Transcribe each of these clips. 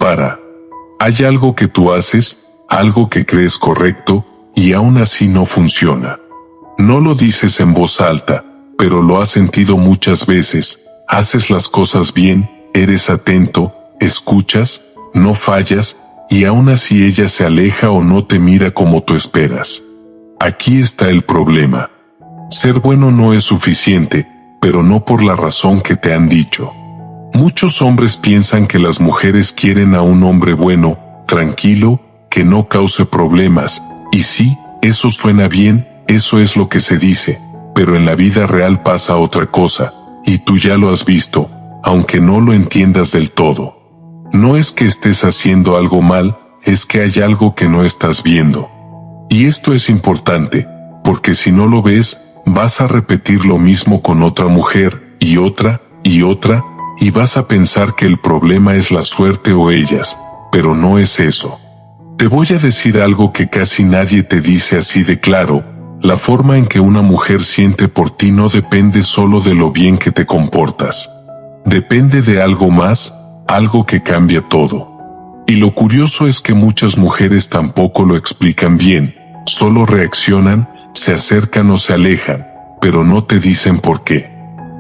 Para. Hay algo que tú haces, algo que crees correcto, y aún así no funciona. No lo dices en voz alta, pero lo has sentido muchas veces. Haces las cosas bien, eres atento, escuchas, no fallas, y aún así ella se aleja o no te mira como tú esperas. Aquí está el problema. Ser bueno no es suficiente, pero no por la razón que te han dicho. Muchos hombres piensan que las mujeres quieren a un hombre bueno, tranquilo, que no cause problemas, y sí, eso suena bien, eso es lo que se dice, pero en la vida real pasa otra cosa, y tú ya lo has visto, aunque no lo entiendas del todo. No es que estés haciendo algo mal, es que hay algo que no estás viendo. Y esto es importante, porque si no lo ves, vas a repetir lo mismo con otra mujer, y otra, y vas a pensar que el problema es la suerte o ellas, pero no es eso. Te voy a decir algo que casi nadie te dice así de claro: la forma en que una mujer siente por ti no depende solo de lo bien que te comportas. Depende de algo más, algo que cambia todo. Y lo curioso es que muchas mujeres tampoco lo explican bien, solo reaccionan, se acercan o se alejan, pero no te dicen por qué.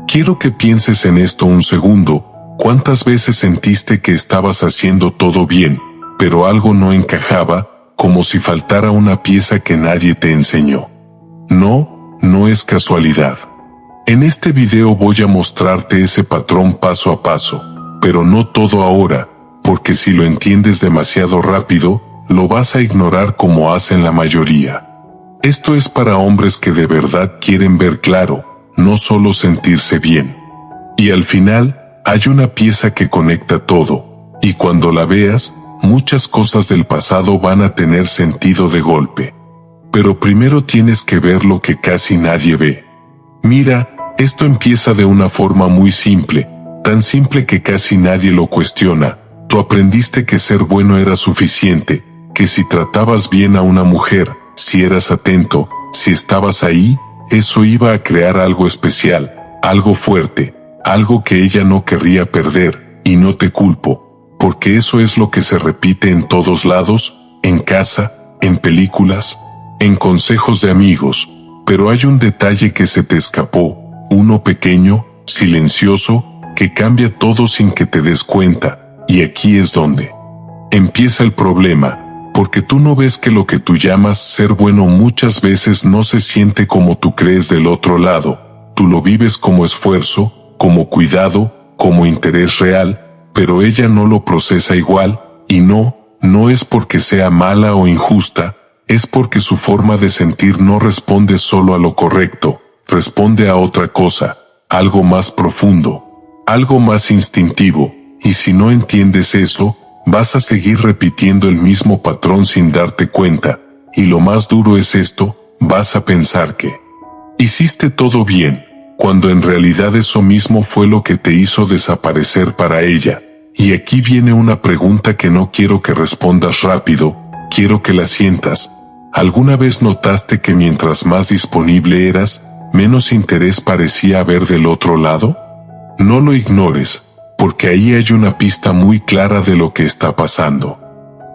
Quiero que pienses en esto un segundo. ¿Cuántas veces sentiste que estabas haciendo todo bien, pero algo no encajaba, como si faltara una pieza que nadie te enseñó? No es casualidad. En este video voy a mostrarte ese patrón paso a paso, pero no todo ahora, porque si lo entiendes demasiado rápido, lo vas a ignorar como hacen la mayoría. Esto es para hombres que de verdad quieren ver claro, no solo sentirse bien. Y al final, hay una pieza que conecta todo, y cuando la veas, muchas cosas del pasado van a tener sentido de golpe. Pero primero tienes que ver lo que casi nadie ve. Mira, esto empieza de una forma muy simple, tan simple que casi nadie lo cuestiona. Tú aprendiste que ser bueno era suficiente, que si tratabas bien a una mujer, si eras atento, si estabas ahí, eso iba a crear algo especial, algo fuerte, algo que ella no querría perder, y no te culpo, porque eso es lo que se repite en todos lados, en casa, en películas, en consejos de amigos, pero hay un detalle que se te escapó, uno pequeño, silencioso, que cambia todo sin que te des cuenta, y aquí es donde empieza el problema. Porque tú no ves que lo que tú llamas ser bueno muchas veces no se siente como tú crees del otro lado. Tú lo vives como esfuerzo, como cuidado, como interés real, pero ella no lo procesa igual, y no es porque sea mala o injusta, es porque su forma de sentir no responde solo a lo correcto, responde a otra cosa, algo más profundo, algo más instintivo, y si no entiendes eso, vas a seguir repitiendo el mismo patrón sin darte cuenta, y lo más duro es esto, vas a pensar que hiciste todo bien, cuando en realidad eso mismo fue lo que te hizo desaparecer para ella. Y aquí viene una pregunta que no quiero que respondas rápido, quiero que la sientas. ¿Alguna vez notaste que mientras más disponible eras, menos interés parecía haber del otro lado? No lo ignores, porque ahí hay una pista muy clara de lo que está pasando.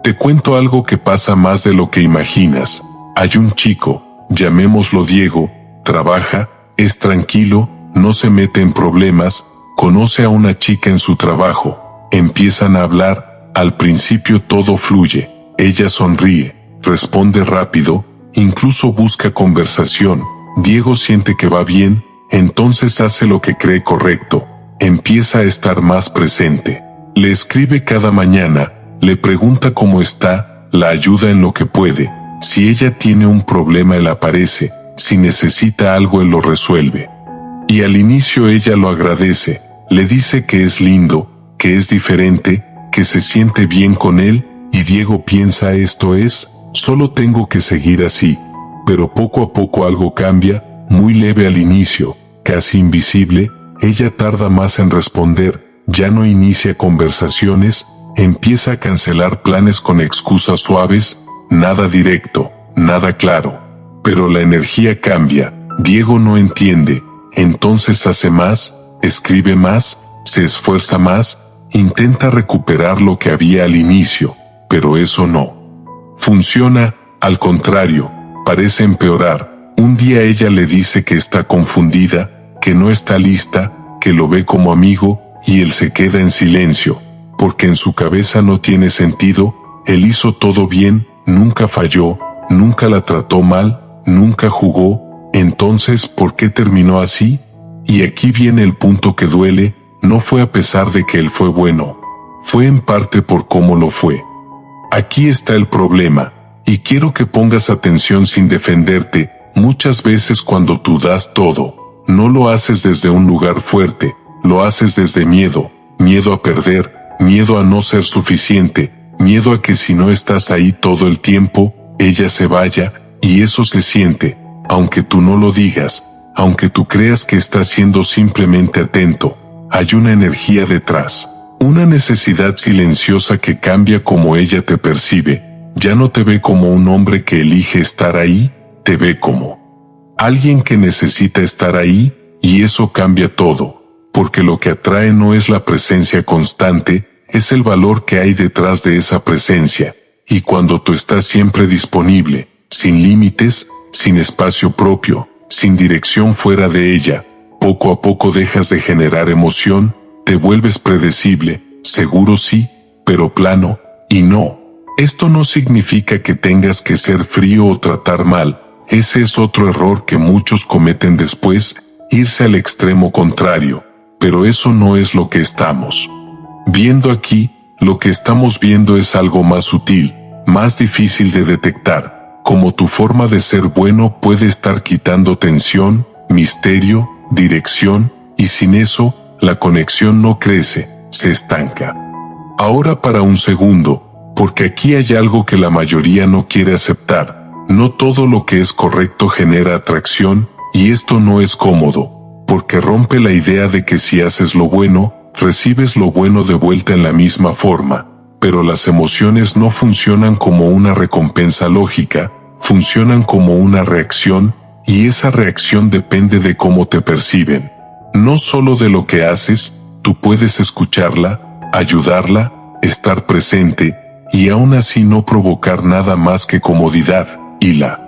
Te cuento algo que pasa más de lo que imaginas. Hay un chico, llamémoslo Diego, trabaja, es tranquilo, no se mete en problemas, conoce a una chica en su trabajo, empiezan a hablar, al principio todo fluye, ella sonríe, responde rápido, incluso busca conversación, Diego siente que va bien, entonces hace lo que cree correcto. Empieza a estar más presente. Le escribe cada mañana, le pregunta cómo está, la ayuda en lo que puede. Si ella tiene un problema él aparece, si necesita algo él lo resuelve. Y al inicio ella lo agradece, le dice que es lindo, que es diferente, que se siente bien con él, y Diego piensa esto es, solo tengo que seguir así. Pero poco a poco algo cambia, muy leve al inicio, casi invisible. Ella tarda más en responder, ya no inicia conversaciones, empieza a cancelar planes con excusas suaves, nada directo, nada claro. Pero la energía cambia, Diego no entiende, entonces hace más, escribe más, se esfuerza más, intenta recuperar lo que había al inicio, pero eso no funciona, al contrario, parece empeorar. Un día ella le dice que está confundida, que no está lista, que lo ve como amigo, y él se queda en silencio, porque en su cabeza no tiene sentido. Él hizo todo bien, nunca falló, nunca la trató mal, nunca jugó. Entonces, ¿por qué terminó así? Y aquí viene el punto que duele. No fue a pesar de que él fue bueno, fue en parte por cómo lo fue. Aquí está el problema, y quiero que pongas atención sin defenderte. Muchas veces cuando tú das todo, no lo haces desde un lugar fuerte, lo haces desde miedo, miedo a perder, miedo a no ser suficiente, miedo a que si no estás ahí todo el tiempo, ella se vaya, y eso se siente, aunque tú no lo digas, aunque tú creas que estás siendo simplemente atento. Hay una energía detrás, una necesidad silenciosa que cambia cómo ella te percibe. Ya no te ve como un hombre que elige estar ahí, te ve como alguien que necesita estar ahí, y eso cambia todo, porque lo que atrae no es la presencia constante, es el valor que hay detrás de esa presencia. Y cuando tú estás siempre disponible, sin límites, sin espacio propio, sin dirección fuera de ella, poco a poco dejas de generar emoción, te vuelves predecible, seguro sí, pero plano, y no. Esto no significa que tengas que ser frío o tratar mal. Ese es otro error que muchos cometen después, irse al extremo contrario, pero eso no es lo que estamos viendo aquí. Lo que estamos viendo es algo más sutil, más difícil de detectar, como tu forma de ser bueno puede estar quitando tensión, misterio, dirección, y sin eso, la conexión no crece, se estanca. Ahora para un segundo, porque aquí hay algo que la mayoría no quiere aceptar. No todo lo que es correcto genera atracción, y esto no es cómodo, porque rompe la idea de que si haces lo bueno, recibes lo bueno de vuelta en la misma forma. Pero las emociones no funcionan como una recompensa lógica, funcionan como una reacción, y esa reacción depende de cómo te perciben. No solo de lo que haces, tú puedes escucharla, ayudarla, estar presente, y aún así no provocar nada más que comodidad, y la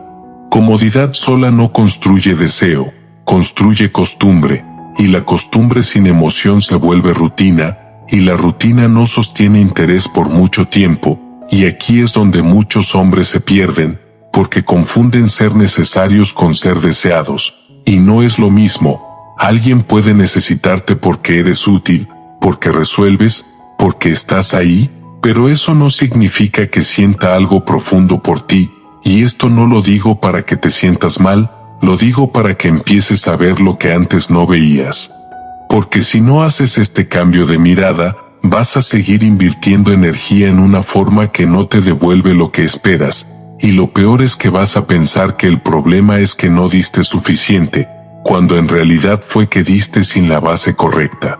comodidad sola no construye deseo, construye costumbre, y la costumbre sin emoción se vuelve rutina, y la rutina no sostiene interés por mucho tiempo, y aquí es donde muchos hombres se pierden, porque confunden ser necesarios con ser deseados, y no es lo mismo. Alguien puede necesitarte porque eres útil, porque resuelves, porque estás ahí, pero eso no significa que sienta algo profundo por ti, y esto no lo digo para que te sientas mal, lo digo para que empieces a ver lo que antes no veías. Porque si no haces este cambio de mirada, vas a seguir invirtiendo energía en una forma que no te devuelve lo que esperas, y lo peor es que vas a pensar que el problema es que no diste suficiente, cuando en realidad fue que diste sin la base correcta.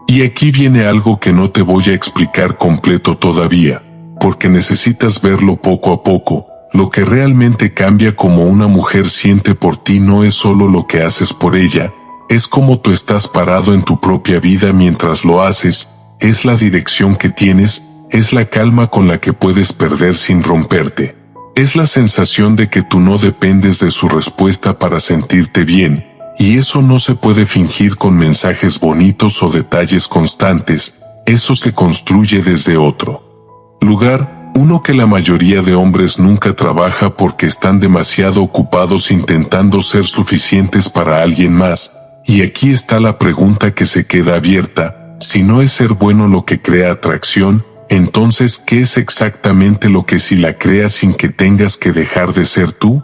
Y aquí viene algo que no te voy a explicar completo todavía, porque necesitas verlo poco a poco. Lo que realmente cambia como una mujer siente por ti no es solo lo que haces por ella, es como tú estás parado en tu propia vida mientras lo haces, es la dirección que tienes, es la calma con la que puedes perder sin romperte. Es la sensación de que tú no dependes de su respuesta para sentirte bien, y eso no se puede fingir con mensajes bonitos o detalles constantes, eso se construye desde otro lugar, uno que la mayoría de hombres nunca trabaja porque están demasiado ocupados intentando ser suficientes para alguien más, y aquí está la pregunta que se queda abierta: si no es ser bueno lo que crea atracción, entonces ¿qué es exactamente lo que sí la crea sin que tengas que dejar de ser tú?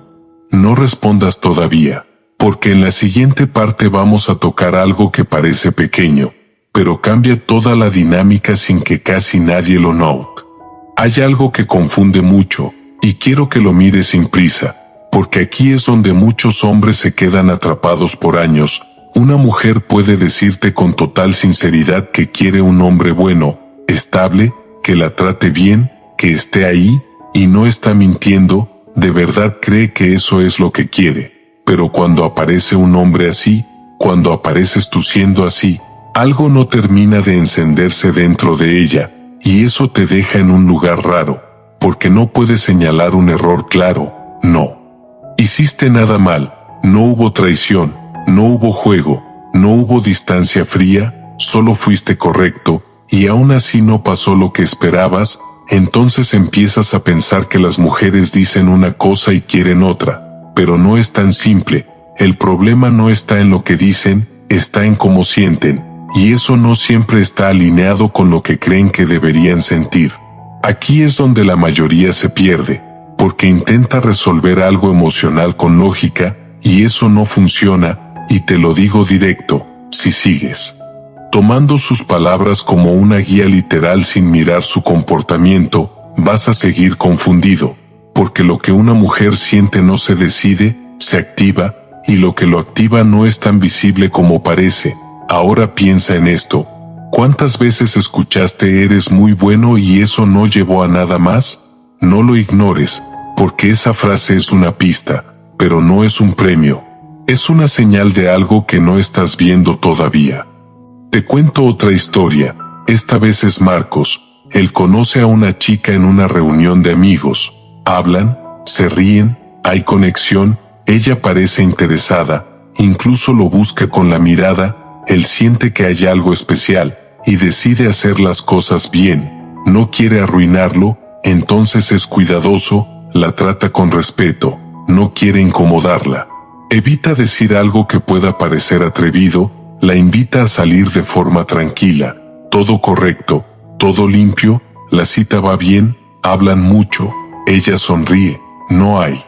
No respondas todavía, porque en la siguiente parte vamos a tocar algo que parece pequeño, pero cambia toda la dinámica sin que casi nadie lo note. Hay algo que confunde mucho, y quiero que lo mires sin prisa, porque aquí es donde muchos hombres se quedan atrapados por años. Una mujer puede decirte con total sinceridad que quiere un hombre bueno, estable, que la trate bien, que esté ahí, y no está mintiendo, de verdad cree que eso es lo que quiere. Pero cuando aparece un hombre así, cuando apareces tú siendo así, Algo no termina de encenderse dentro de ella, y eso te deja en un lugar raro, porque no puedes señalar un error claro. No hiciste nada mal, no hubo traición, no hubo juego, no hubo distancia fría, solo fuiste correcto, y aún así no pasó lo que esperabas. Entonces empiezas a pensar que las mujeres dicen una cosa y quieren otra, pero no es tan simple. El problema no está en lo que dicen, está en cómo sienten, y eso no siempre está alineado con lo que creen que deberían sentir. Aquí es donde la mayoría se pierde, porque intenta resolver algo emocional con lógica, y eso no funciona, y te lo digo directo, si sigues tomando sus palabras como una guía literal sin mirar su comportamiento, vas a seguir confundido, porque lo que una mujer siente no se decide, se activa, y lo que lo activa no es tan visible como parece. Ahora piensa en esto. ¿Cuántas veces escuchaste eres muy bueno y eso no llevó a nada más? No lo ignores, porque esa frase es una pista, pero no es un premio. Es una señal de algo que no estás viendo todavía. Te cuento otra historia. Esta vez es Marcos. Él conoce a una chica en una reunión de amigos. Hablan, se ríen, hay conexión, ella parece interesada, incluso lo busca con la mirada. Él siente que hay algo especial, y decide hacer las cosas bien. No quiere arruinarlo, entonces es cuidadoso, la trata con respeto, no quiere incomodarla. Evita decir algo que pueda parecer atrevido, la invita a salir de forma tranquila, todo correcto, todo limpio, la cita va bien, hablan mucho, ella sonríe, no hay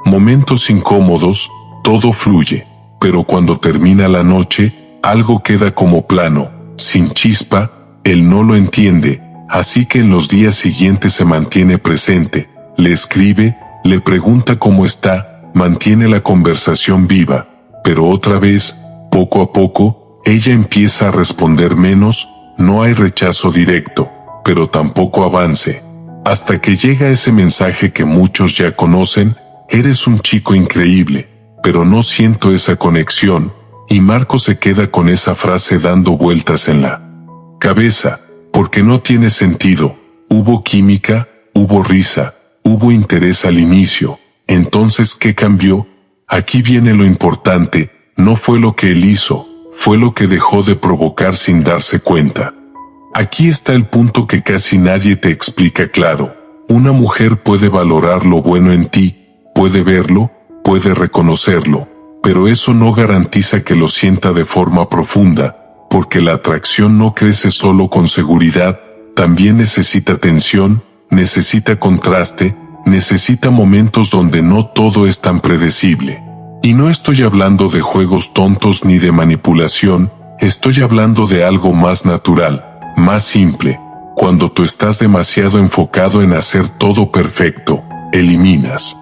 momentos incómodos, todo fluye, pero cuando termina la noche, algo queda como plano, sin chispa. Él no lo entiende, así que en los días siguientes se mantiene presente, le escribe, le pregunta cómo está, mantiene la conversación viva, pero otra vez, poco a poco, ella empieza a responder menos, no hay rechazo directo, pero tampoco avance, hasta que llega ese mensaje que muchos ya conocen: eres un chico increíble, pero no siento esa conexión, y Marco se queda con esa frase dando vueltas en la cabeza, porque no tiene sentido. Hubo química, hubo risa, hubo interés al inicio, entonces ¿qué cambió? Aquí viene lo importante, no fue lo que él hizo, fue lo que dejó de provocar sin darse cuenta. Aquí está el punto que casi nadie te explica claro. Una mujer puede valorar lo bueno en ti, puede verlo, puede reconocerlo, pero eso no garantiza que lo sienta de forma profunda, porque la atracción no crece solo con seguridad, también necesita tensión, necesita contraste, necesita momentos donde no todo es tan predecible. Y no estoy hablando de juegos tontos ni de manipulación, estoy hablando de algo más natural, más simple. Cuando tú estás demasiado enfocado en hacer todo perfecto, eliminas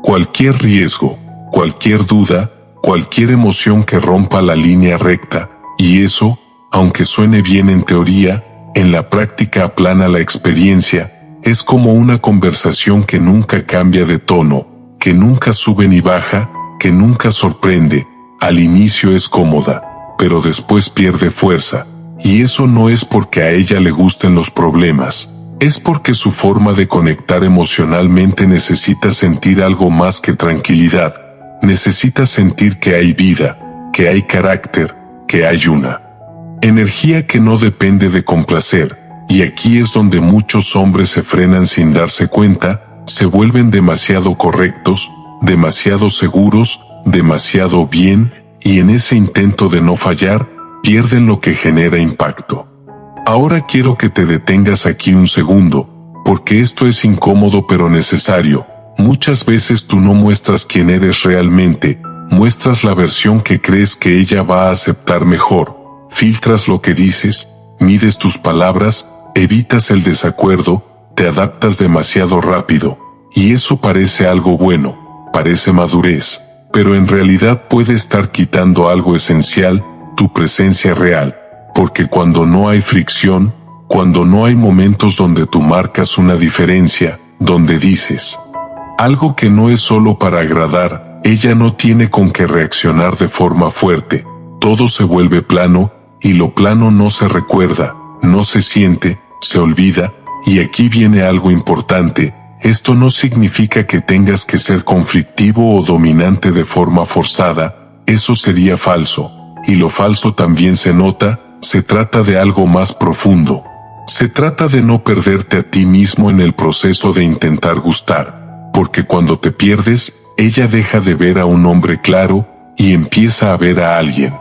cualquier riesgo, cualquier duda, cualquier emoción que rompa la línea recta, y eso, aunque suene bien en teoría, en la práctica aplana la experiencia. Es como una conversación que nunca cambia de tono, que nunca sube ni baja, que nunca sorprende. Al inicio es cómoda, pero después pierde fuerza, y eso no es porque a ella le gusten los problemas, es porque su forma de conectar emocionalmente necesita sentir algo más que tranquilidad, necesita sentir que hay vida, que hay carácter, que hay una energía que no depende de complacer, y aquí es donde muchos hombres se frenan sin darse cuenta, se vuelven demasiado correctos, demasiado seguros, demasiado bien, y en ese intento de no fallar, pierden lo que genera impacto. Ahora quiero que te detengas aquí un segundo, porque esto es incómodo pero necesario. Muchas veces tú no muestras quién eres realmente, muestras la versión que crees que ella va a aceptar mejor, filtras lo que dices, mides tus palabras, evitas el desacuerdo, te adaptas demasiado rápido, y eso parece algo bueno, parece madurez, pero en realidad puede estar quitando algo esencial, tu presencia real, porque cuando no hay fricción, cuando no hay momentos donde tú marcas una diferencia, donde dices algo que no es solo para agradar, ella no tiene con qué reaccionar de forma fuerte, todo se vuelve plano, y lo plano no se recuerda, no se siente, se olvida, y aquí viene algo importante. Esto no significa que tengas que ser conflictivo o dominante de forma forzada, eso sería falso, y lo falso también se nota. Se trata de algo más profundo. Se trata de no perderte a ti mismo en el proceso de intentar gustar, porque cuando te pierdes, ella deja de ver a un hombre claro y empieza a ver a alguien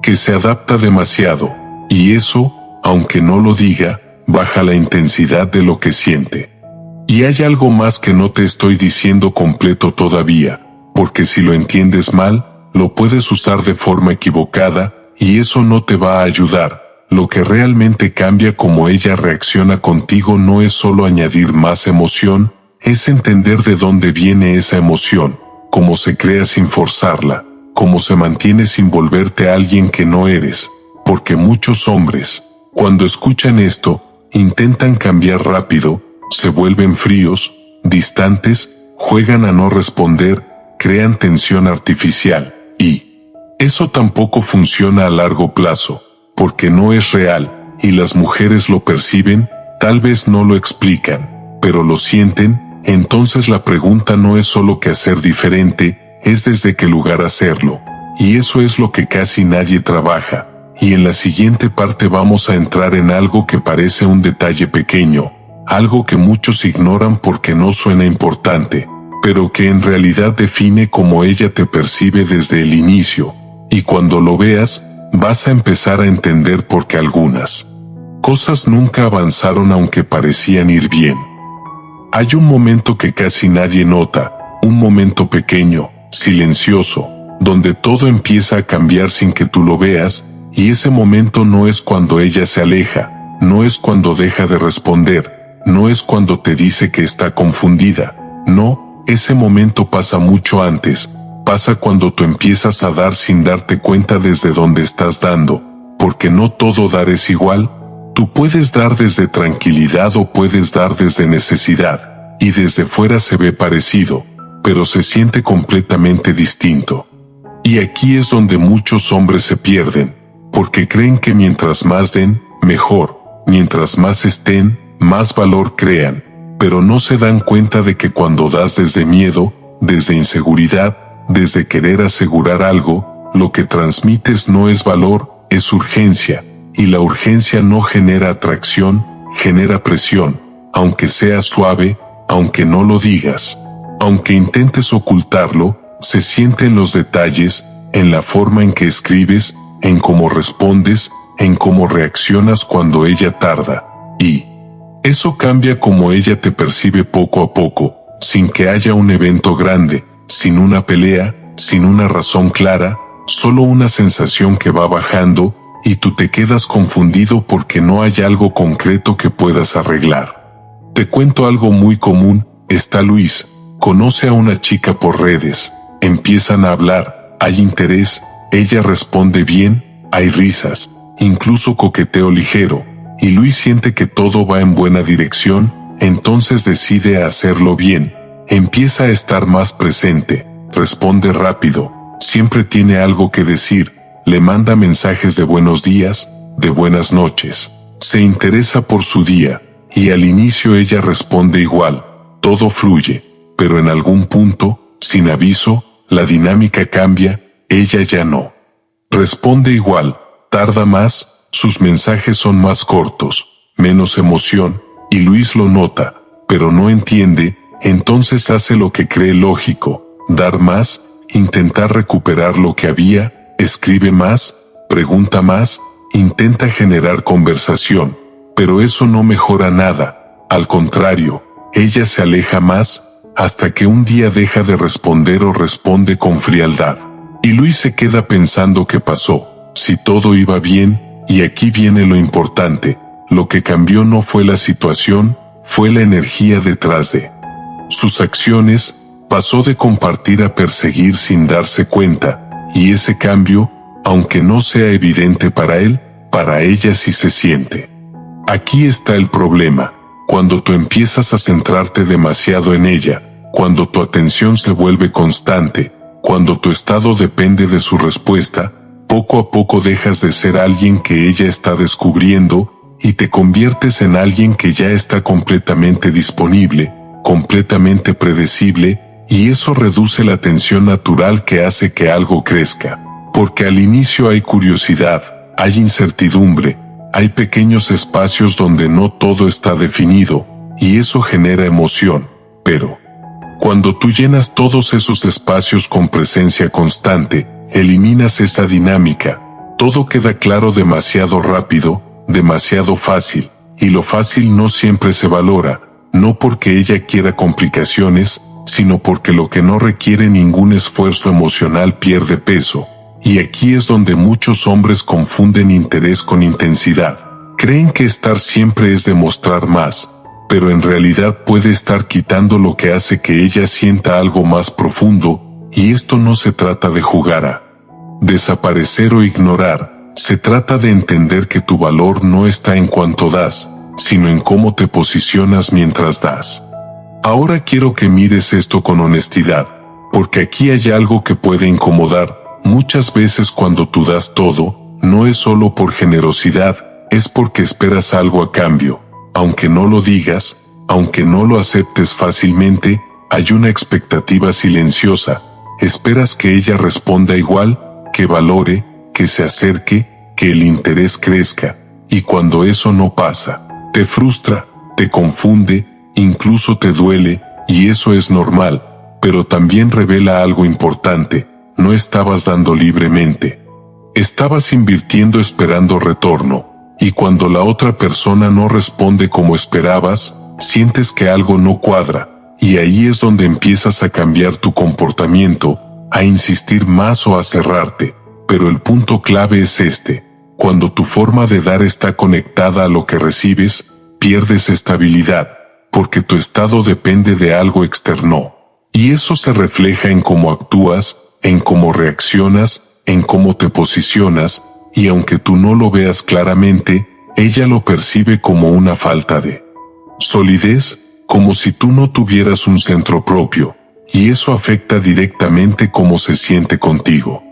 que se adapta demasiado, y eso, aunque no lo diga, baja la intensidad de lo que siente. Y hay algo más que no te estoy diciendo completo todavía, porque si lo entiendes mal, lo puedes usar de forma equivocada, y eso no te va a ayudar. Lo que realmente cambia cómo ella reacciona contigo no es solo añadir más emoción, es entender de dónde viene esa emoción, cómo se crea sin forzarla, cómo se mantiene sin volverte a alguien que no eres, porque muchos hombres, cuando escuchan esto, intentan cambiar rápido, se vuelven fríos, distantes, juegan a no responder, crean tensión artificial, y eso tampoco funciona a largo plazo, porque no es real, y las mujeres lo perciben, tal vez no lo explican, pero lo sienten. Entonces la pregunta no es solo qué hacer diferente, es desde qué lugar hacerlo, y eso es lo que casi nadie trabaja, y en la siguiente parte vamos a entrar en algo que parece un detalle pequeño, algo que muchos ignoran porque no suena importante, pero que en realidad define cómo ella te percibe desde el inicio. Y cuando lo veas, vas a empezar a entender por qué algunas cosas nunca avanzaron aunque parecían ir bien. Hay un momento que casi nadie nota, un momento pequeño, silencioso, donde todo empieza a cambiar sin que tú lo veas, y ese momento no es cuando ella se aleja, no es cuando deja de responder, no es cuando te dice que está confundida, no, ese momento pasa mucho antes. Pasa cuando tú empiezas a dar sin darte cuenta desde dónde estás dando, porque no todo dar es igual. Tú puedes dar desde tranquilidad o puedes dar desde necesidad, y desde fuera se ve parecido, pero se siente completamente distinto. Y aquí es donde muchos hombres se pierden, porque creen que mientras más den, mejor, mientras más estén, más valor crean, pero no se dan cuenta de que cuando das desde miedo, desde inseguridad, desde querer asegurar algo, lo que transmites no es valor, es urgencia, y la urgencia no genera atracción, genera presión, aunque sea suave, aunque no lo digas, aunque intentes ocultarlo, se siente en los detalles, en la forma en que escribes, en cómo respondes, en cómo reaccionas cuando ella tarda, y eso cambia cómo ella te percibe poco a poco, sin que haya un evento grande, sin una pelea, sin una razón clara, solo una sensación que va bajando, y tú te quedas confundido porque no hay algo concreto que puedas arreglar. Te cuento algo muy común. Está Luis, conoce a una chica por redes, empiezan a hablar, hay interés, ella responde bien, hay risas, incluso coqueteo ligero, y Luis siente que todo va en buena dirección, entonces decide hacerlo bien. Empieza a estar más presente, responde rápido, siempre tiene algo que decir, le manda mensajes de buenos días, de buenas noches, se interesa por su día, y al inicio ella responde igual, todo fluye, pero en algún punto, sin aviso, la dinámica cambia, ella ya no responde igual, tarda más, sus mensajes son más cortos, menos emoción, y Luis lo nota, pero no entiende. Entonces hace lo que cree lógico, dar más, intentar recuperar lo que había, escribe más, pregunta más, intenta generar conversación, pero eso no mejora nada, al contrario, ella se aleja más, hasta que un día deja de responder o responde con frialdad. Y Luis se queda pensando qué pasó, si todo iba bien, y aquí viene lo importante, lo que cambió no fue la situación, fue la energía detrás de sus acciones, pasó de compartir a perseguir sin darse cuenta, y ese cambio, aunque no sea evidente para él, para ella sí se siente. Aquí está el problema, cuando tú empiezas a centrarte demasiado en ella, cuando tu atención se vuelve constante, cuando tu estado depende de su respuesta, Poco a poco dejas de ser alguien que ella está descubriendo y te conviertes en alguien que ya está completamente disponible, completamente predecible, y eso reduce la tensión natural que hace que algo crezca. Porque al inicio hay curiosidad, hay incertidumbre, hay pequeños espacios donde no todo está definido, y eso genera emoción. Pero cuando tú llenas todos esos espacios con presencia constante, eliminas esa dinámica, todo queda claro demasiado rápido, demasiado fácil, y lo fácil no siempre se valora, no porque ella quiera complicaciones, sino porque lo que no requiere ningún esfuerzo emocional pierde peso. Y aquí es donde muchos hombres confunden interés con intensidad. Creen que estar siempre es demostrar más, pero en realidad puede estar quitando lo que hace que ella sienta algo más profundo, y esto no se trata de jugar a desaparecer o ignorar, se trata de entender que tu valor no está en cuánto das, sino en cómo te posicionas mientras das. Ahora quiero que mires esto con honestidad, porque aquí hay algo que puede incomodar. Muchas veces cuando tú das todo, no es solo por generosidad, es porque esperas algo a cambio. Aunque no lo digas, aunque no lo aceptes fácilmente, hay una expectativa silenciosa. Esperas que ella responda igual, que valore, que se acerque, que el interés crezca. Y cuando eso no pasa, te frustra, te confunde, incluso te duele, y eso es normal, pero también revela algo importante. No estabas dando libremente. Estabas invirtiendo esperando retorno, y cuando la otra persona no responde como esperabas, sientes que algo no cuadra, y ahí es donde empiezas a cambiar tu comportamiento, a insistir más o a cerrarte. Pero el punto clave es este: cuando tu forma de dar está conectada a lo que recibes, pierdes estabilidad, porque tu estado depende de algo externo. Y eso se refleja en cómo actúas, en cómo reaccionas, en cómo te posicionas, y aunque tú no lo veas claramente, ella lo percibe como una falta de solidez, como si tú no tuvieras un centro propio, y eso afecta directamente cómo se siente contigo.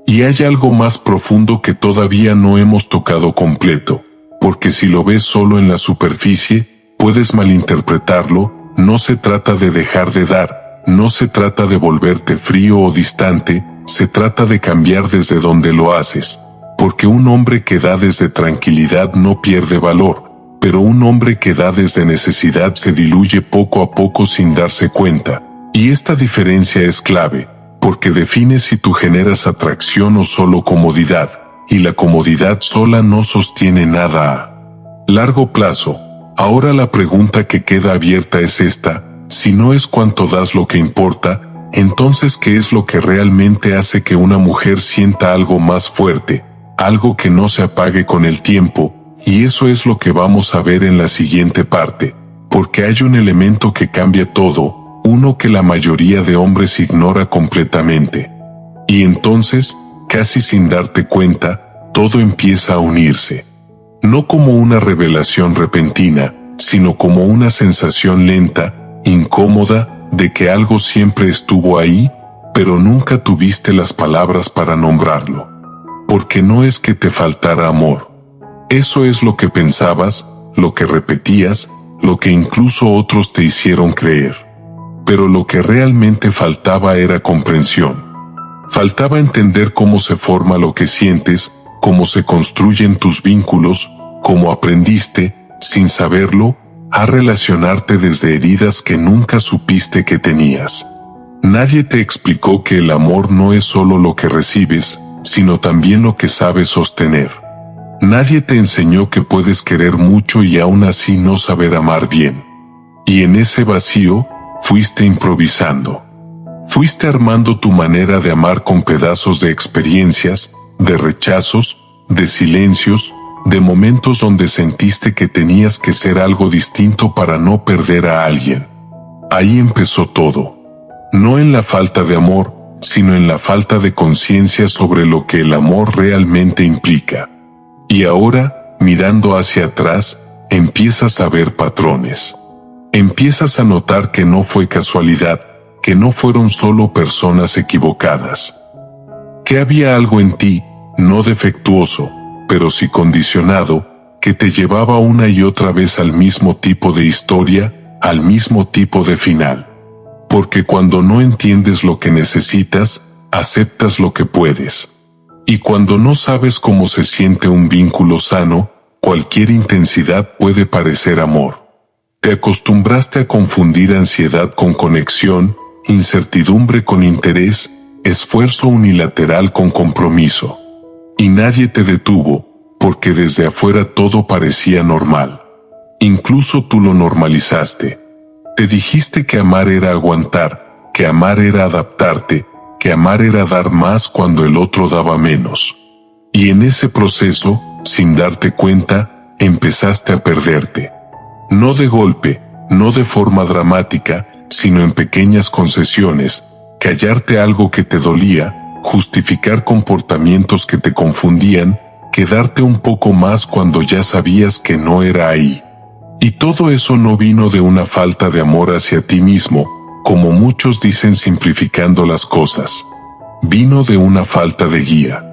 Y hay algo más profundo que todavía no hemos tocado completo, porque si lo ves solo en la superficie, puedes malinterpretarlo. No se trata de dejar de dar, no se trata de volverte frío o distante, se trata de cambiar desde donde lo haces, porque un hombre que da desde tranquilidad no pierde valor, pero un hombre que da desde necesidad se diluye poco a poco sin darse cuenta, y esta diferencia es clave, porque define si tú generas atracción o solo comodidad, y la comodidad sola no sostiene nada a largo plazo. Ahora la pregunta que queda abierta es esta: si no es cuánto das lo que importa, entonces ¿qué es lo que realmente hace que una mujer sienta algo más fuerte, algo que no se apague con el tiempo? Y eso es lo que vamos a ver en la siguiente parte, porque hay un elemento que cambia todo, uno que la mayoría de hombres ignora completamente. Y entonces, casi sin darte cuenta, todo empieza a unirse. No como una revelación repentina, sino como una sensación lenta, incómoda, de que algo siempre estuvo ahí, pero nunca tuviste las palabras para nombrarlo. Porque no es que te faltara amor. Eso es lo que pensabas, lo que repetías, lo que incluso otros te hicieron creer. Pero lo que realmente faltaba era comprensión. Faltaba entender cómo se forma lo que sientes, cómo se construyen tus vínculos, cómo aprendiste, sin saberlo, a relacionarte desde heridas que nunca supiste que tenías. Nadie te explicó que el amor no es solo lo que recibes, sino también lo que sabes sostener. Nadie te enseñó que puedes querer mucho y aún así no saber amar bien. Y en ese vacío, fuiste improvisando. Fuiste armando tu manera de amar con pedazos de experiencias, de rechazos, de silencios, de momentos donde sentiste que tenías que ser algo distinto para no perder a alguien. Ahí empezó todo. No en la falta de amor, sino en la falta de conciencia sobre lo que el amor realmente implica. Y ahora, mirando hacia atrás, empiezas a ver patrones. Empiezas a notar que no fue casualidad, que no fueron solo personas equivocadas. Que había algo en ti, no defectuoso, pero sí condicionado, que te llevaba una y otra vez al mismo tipo de historia, al mismo tipo de final. Porque cuando no entiendes lo que necesitas, aceptas lo que puedes. Y cuando no sabes cómo se siente un vínculo sano, cualquier intensidad puede parecer amor. Te acostumbraste a confundir ansiedad con conexión, incertidumbre con interés, esfuerzo unilateral con compromiso. Y nadie te detuvo, porque desde afuera todo parecía normal. Incluso tú lo normalizaste. Te dijiste que amar era aguantar, que amar era adaptarte, que amar era dar más cuando el otro daba menos. Y en ese proceso, sin darte cuenta, empezaste a perderte. No de golpe, no de forma dramática, sino en pequeñas concesiones, callarte algo que te dolía, justificar comportamientos que te confundían, quedarte un poco más cuando ya sabías que no era ahí. Y todo eso no vino de una falta de amor hacia ti mismo, como muchos dicen simplificando las cosas. Vino de una falta de guía.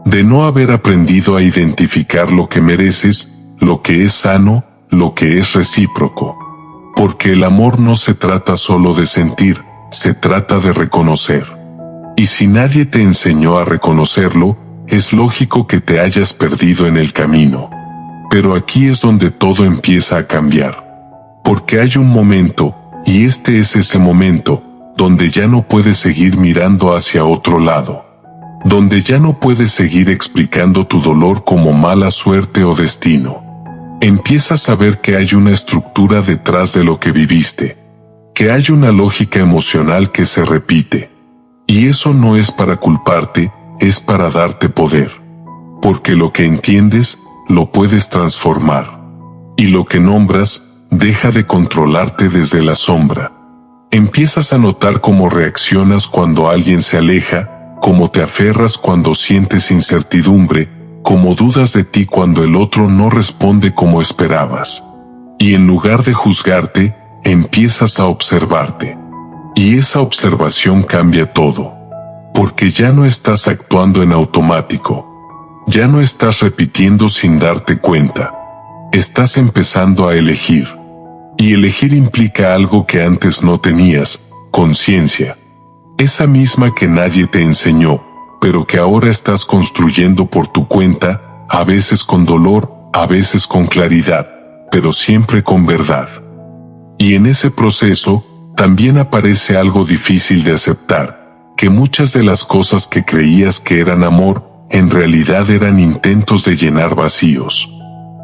De no haber aprendido a identificar lo que mereces, lo que es sano, lo que es recíproco. Porque el amor no se trata solo de sentir, se trata de reconocer. Y si nadie te enseñó a reconocerlo, es lógico que te hayas perdido en el camino. Pero aquí es donde todo empieza a cambiar. Porque hay un momento, y este es ese momento, donde ya no puedes seguir mirando hacia otro lado. Donde ya no puedes seguir explicando tu dolor como mala suerte o destino. Empiezas a ver que hay una estructura detrás de lo que viviste. Que hay una lógica emocional que se repite. Y eso no es para culparte, es para darte poder. Porque lo que entiendes, lo puedes transformar. Y lo que nombras, deja de controlarte desde la sombra. Empiezas a notar cómo reaccionas cuando alguien se aleja, cómo te aferras cuando sientes incertidumbre, cómo dudas de ti cuando el otro no responde como esperabas. Y en lugar de juzgarte, empiezas a observarte. Y esa observación cambia todo. Porque ya no estás actuando en automático. Ya no estás repitiendo sin darte cuenta. Estás empezando a elegir. Y elegir implica algo que antes no tenías, conciencia. Esa misma que nadie te enseñó, pero que ahora estás construyendo por tu cuenta, a veces con dolor, a veces con claridad, pero siempre con verdad. Y en ese proceso, también aparece algo difícil de aceptar, que muchas de las cosas que creías que eran amor, en realidad eran intentos de llenar vacíos.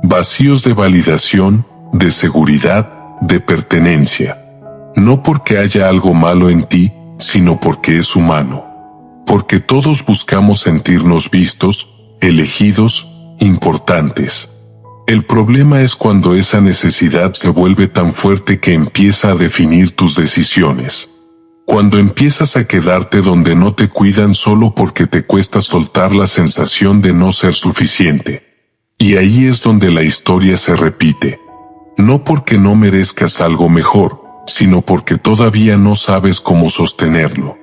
Vacíos de validación, de seguridad, de pertenencia. No porque haya algo malo en ti, sino porque es humano. Porque todos buscamos sentirnos vistos, elegidos, importantes. El problema es cuando esa necesidad se vuelve tan fuerte que empieza a definir tus decisiones. Cuando empiezas a quedarte donde no te cuidan solo porque te cuesta soltar la sensación de no ser suficiente. Y ahí es donde la historia se repite. No porque no merezcas algo mejor, sino porque todavía no sabes cómo sostenerlo.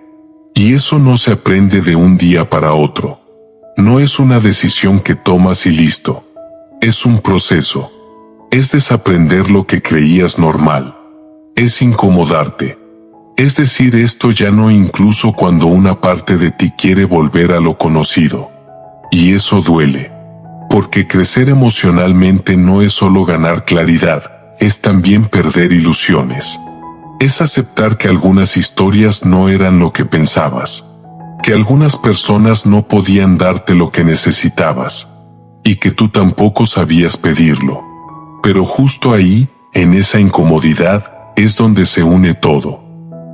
Y eso no se aprende de un día para otro. No es una decisión que tomas y listo. Es un proceso. Es desaprender lo que creías normal. Es incomodarte. Es decir, esto ya no, incluso cuando una parte de ti quiere volver a lo conocido. Y eso duele. Porque crecer emocionalmente no es solo ganar claridad, es también perder ilusiones. Es aceptar que algunas historias no eran lo que pensabas. Que algunas personas no podían darte lo que necesitabas. Y que tú tampoco sabías pedirlo. Pero justo ahí, en esa incomodidad, es donde se une todo.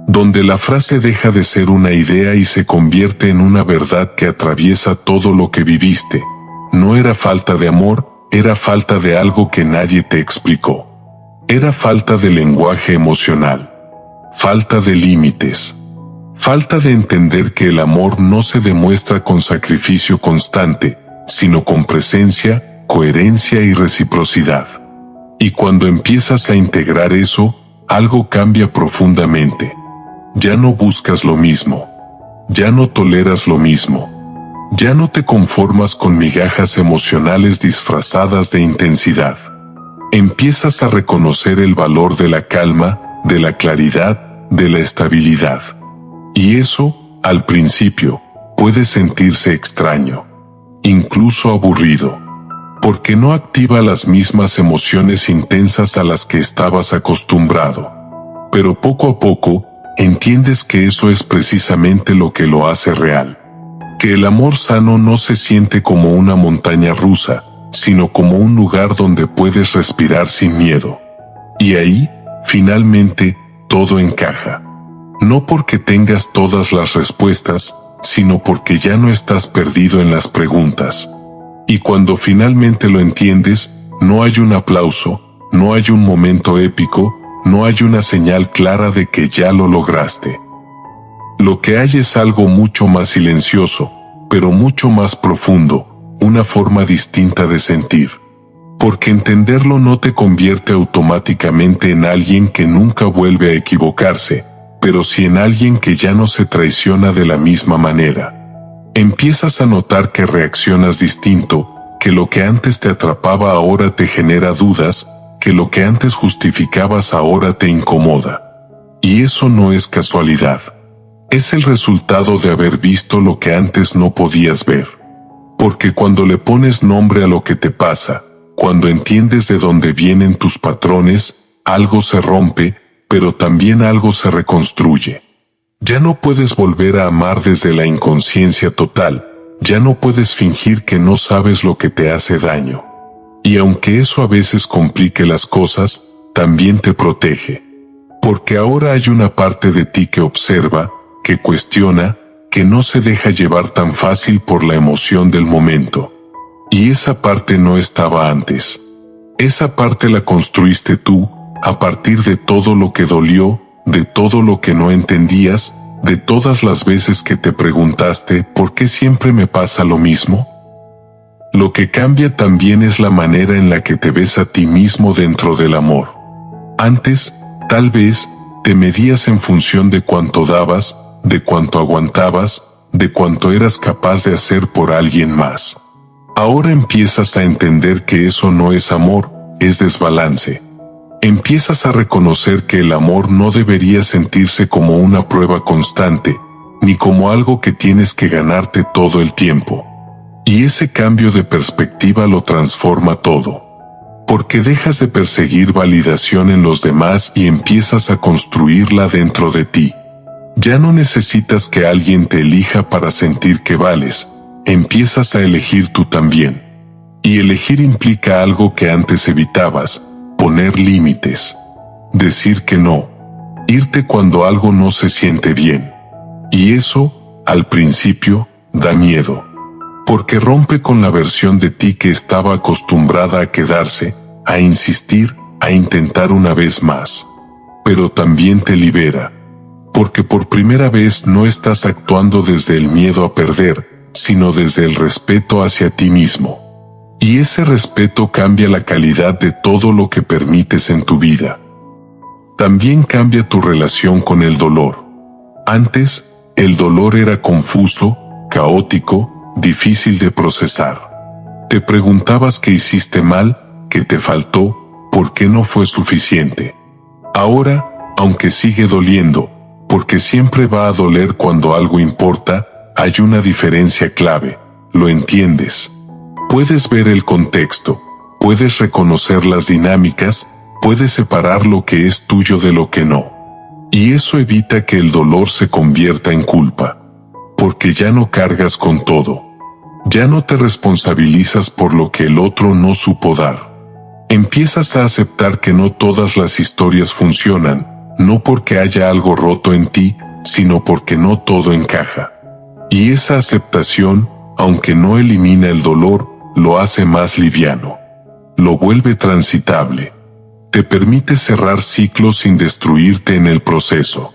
Donde la frase deja de ser una idea y se convierte en una verdad que atraviesa todo lo que viviste. No era falta de amor, era falta de algo que nadie te explicó. Era falta de lenguaje emocional. Falta de límites. Falta de entender que el amor no se demuestra con sacrificio constante, sino con presencia, coherencia y reciprocidad. Y cuando empiezas a integrar eso, algo cambia profundamente. Ya no buscas lo mismo. Ya no toleras lo mismo. Ya no te conformas con migajas emocionales disfrazadas de intensidad. Empiezas a reconocer el valor de la calma, de la claridad, de la estabilidad. Y eso, al principio, puede sentirse extraño, incluso aburrido, porque no activa las mismas emociones intensas a las que estabas acostumbrado. Pero poco a poco, entiendes que eso es precisamente lo que lo hace real. Que el amor sano no se siente como una montaña rusa, sino como un lugar donde puedes respirar sin miedo. Y ahí, finalmente, todo encaja. No porque tengas todas las respuestas, sino porque ya no estás perdido en las preguntas. Y cuando finalmente lo entiendes, no hay un aplauso, no hay un momento épico, no hay una señal clara de que ya lo lograste. Lo que hay es algo mucho más silencioso, pero mucho más profundo, una forma distinta de sentir. Porque entenderlo no te convierte automáticamente en alguien que nunca vuelve a equivocarse, pero sí en alguien que ya no se traiciona de la misma manera. Empiezas a notar que reaccionas distinto, que lo que antes te atrapaba ahora te genera dudas, que lo que antes justificabas ahora te incomoda. Y eso no es casualidad. Es el resultado de haber visto lo que antes no podías ver. Porque cuando le pones nombre a lo que te pasa, cuando entiendes de dónde vienen tus patrones, algo se rompe, pero también algo se reconstruye. Ya no puedes volver a amar desde la inconsciencia total, ya no puedes fingir que no sabes lo que te hace daño. Y aunque eso a veces complique las cosas, también te protege. Porque ahora hay una parte de ti que observa, que cuestiona, que no se deja llevar tan fácil por la emoción del momento. Y esa parte no estaba antes. Esa parte la construiste tú, a partir de todo lo que dolió, de todo lo que no entendías, de todas las veces que te preguntaste ¿por qué siempre me pasa lo mismo? Lo que cambia también es la manera en la que te ves a ti mismo dentro del amor. Antes, tal vez, te medías en función de cuánto dabas, de cuánto aguantabas, de cuánto eras capaz de hacer por alguien más. Ahora empiezas a entender que eso no es amor, es desbalance. Empiezas a reconocer que el amor no debería sentirse como una prueba constante, ni como algo que tienes que ganarte todo el tiempo. Y ese cambio de perspectiva lo transforma todo. Porque dejas de perseguir validación en los demás y empiezas a construirla dentro de ti. Ya no necesitas que alguien te elija para sentir que vales, empiezas a elegir tú también. Y elegir implica algo que antes evitabas: poner límites, decir que no, irte cuando algo no se siente bien. Y eso, al principio, da miedo. Porque rompe con la versión de ti que estaba acostumbrada a quedarse, a insistir, a intentar una vez más. Pero también te libera. Porque por primera vez no estás actuando desde el miedo a perder, sino desde el respeto hacia ti mismo. Y ese respeto cambia la calidad de todo lo que permites en tu vida. También cambia tu relación con el dolor. Antes, el dolor era confuso, caótico, difícil de procesar. Te preguntabas qué hiciste mal, qué te faltó, por qué no fue suficiente. Ahora, aunque sigue doliendo, porque siempre va a doler cuando algo importa, hay una diferencia clave: lo entiendes. Puedes ver el contexto, puedes reconocer las dinámicas, puedes separar lo que es tuyo de lo que no. Y eso evita que el dolor se convierta en culpa. Porque ya no cargas con todo. Ya no te responsabilizas por lo que el otro no supo dar. Empiezas a aceptar que no todas las historias funcionan, no porque haya algo roto en ti, sino porque no todo encaja. Y esa aceptación, aunque no elimina el dolor, lo hace más liviano. Lo vuelve transitable. Te permite cerrar ciclos sin destruirte en el proceso.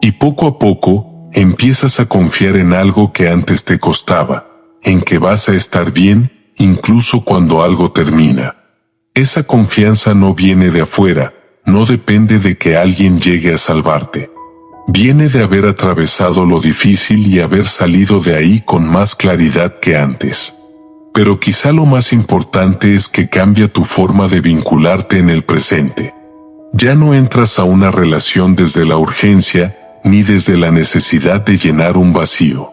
Y poco a poco, empiezas a confiar en algo que antes te costaba, en que vas a estar bien, incluso cuando algo termina. Esa confianza no viene de afuera, no depende de que alguien llegue a salvarte. Viene de haber atravesado lo difícil y haber salido de ahí con más claridad que antes. Pero quizá lo más importante es que cambia tu forma de vincularte en el presente. Ya no entras a una relación desde la urgencia, ni desde la necesidad de llenar un vacío.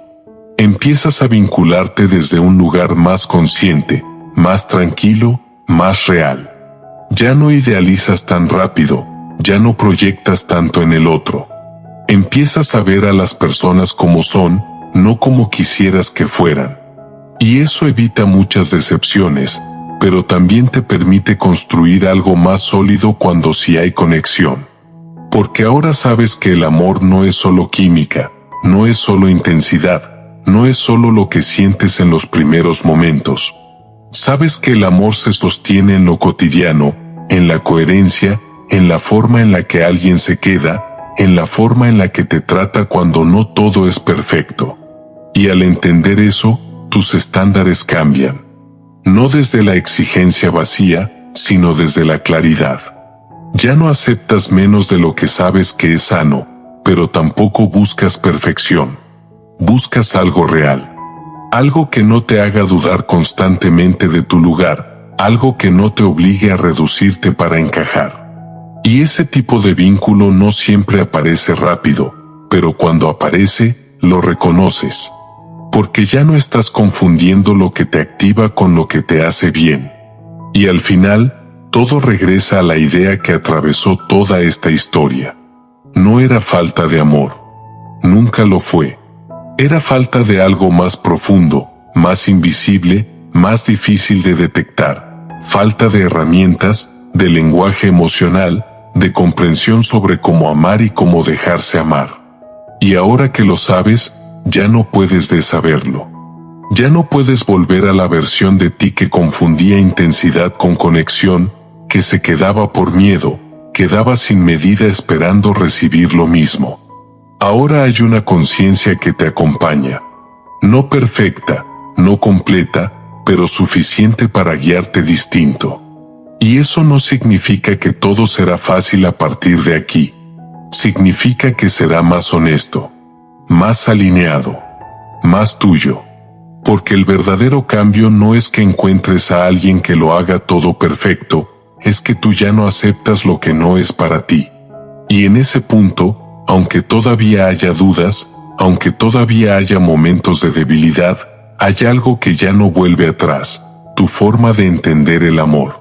Empiezas a vincularte desde un lugar más consciente, más tranquilo, más real. Ya no idealizas tan rápido, ya no proyectas tanto en el otro. Empiezas a ver a las personas como son, no como quisieras que fueran. Y eso evita muchas decepciones, pero también te permite construir algo más sólido cuando sí hay conexión. Porque ahora sabes que el amor no es solo química, no es solo intensidad, no es solo lo que sientes en los primeros momentos. Sabes que el amor se sostiene en lo cotidiano, en la coherencia, en la forma en la que alguien se queda, en la forma en la que te trata cuando no todo es perfecto. Y al entender eso, tus estándares cambian. No desde la exigencia vacía, sino desde la claridad. Ya no aceptas menos de lo que sabes que es sano, pero tampoco buscas perfección. Buscas algo real. Algo que no te haga dudar constantemente de tu lugar, algo que no te obligue a reducirte para encajar. Y ese tipo de vínculo no siempre aparece rápido, pero cuando aparece, lo reconoces. Porque ya no estás confundiendo lo que te activa con lo que te hace bien. Y al final, todo regresa a la idea que atravesó toda esta historia. No era falta de amor. Nunca lo fue. Era falta de algo más profundo, más invisible, más difícil de detectar. Falta de herramientas, de lenguaje emocional, de comprensión sobre cómo amar y cómo dejarse amar. Y ahora que lo sabes, ya no puedes desaberlo. Ya no puedes volver a la versión de ti que confundía intensidad con conexión, que se quedaba por miedo, quedaba sin medida esperando recibir lo mismo. Ahora hay una conciencia que te acompaña. No perfecta, no completa, pero suficiente para guiarte distinto. Y eso no significa que todo será fácil a partir de aquí. Significa que será más honesto, más alineado, más tuyo. Porque el verdadero cambio no es que encuentres a alguien que lo haga todo perfecto, es que tú ya no aceptas lo que no es para ti. Y en ese punto, aunque todavía haya dudas, aunque todavía haya momentos de debilidad, hay algo que ya no vuelve atrás, tu forma de entender el amor.